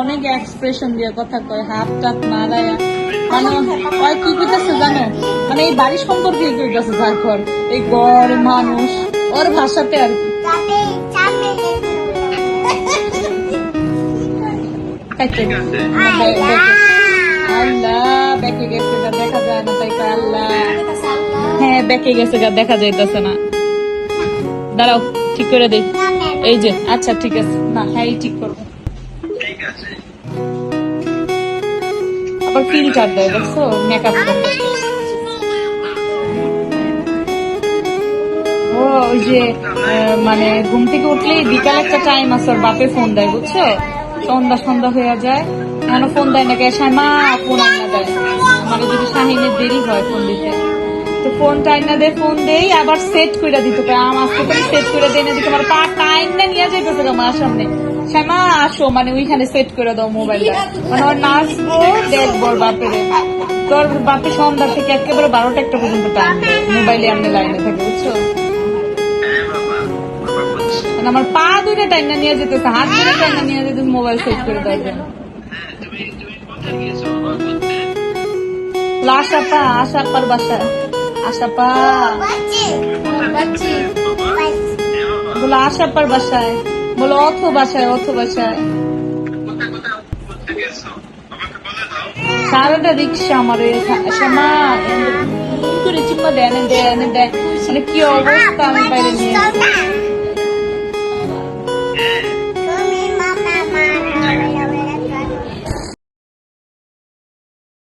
অনেক এক্সপ্রেশন দিয়ে কথা কয়, হাত টাত মারায়। মানে কয় কি কইতাছে জানো, মানে এই বাড়ি সম্পর্কে কইতাছে, তারপর এই গড় মানুষ ওর ভাষাতে আর কি। আল্লাহ বেঁকে গেছে, দেখা যায় না, তাই আল্লাহ। হ্যাঁ বেঁকে গেছে, দেখা যাইতেছে না। দাঁড়াও ঠিক করে দিই, এই যে। আচ্ছা ঠিক আছে, না হ্যাঁ ঠিক করবো। আবার ফিল্টার দেয়, দেখছো, মেকআপ করতে। ও ওই যে মানে ঘুম থেকে উঠলেই বিকাল একটা টাইম আছে, ওর বাপে ফোন দেয়, বুঝছো, সন্ধ্যা সন্ধ্যা হয়ে যায়, এখনো ফোন দেয় না। কে মা ফোন আইনা দেয়, মানে যদি শাহিনের দেরি হয় ফোন দিতে, তো ফোন টাইনা দেয়, ফোন দেই আবার সেট করে দিতে পারে। আজকে তো সেট করে দেয় না, দিতে আমার পা টাইম না নিয়ে যাইতেছে মার সামনে, শ্যামা আসো, মানে ওইখানে সেট করে দাও মোবাইলটা, মানে ওর নাচবো দেখবো বাপেরে। তোর বাপে সন্ধ্যা থেকে একেবারে 12টা 1টা পর্যন্ত টাইম দেয়, মোবাইলে আমি লাইনে থাকি, বুঝছো। আমার পা দুইটা টাইনা নিয়ে যেতেছে, হাত দুইটা টাইনা নিয়ে যেতেছে মোবাইল সেট করে দেওয়ার জন্য। আশাপা, আশাপার বাসায়, আশাপা বলো, আশাপার বাসায় বলো, অথ বাসায়, অথ বাসায়। সারাটা রিক্সা আমার শ্যামা করে চিপা দেয়, এনে দেয়, এনে দেয়, মানে কি অবস্থা আমি বাইরে নিয়ে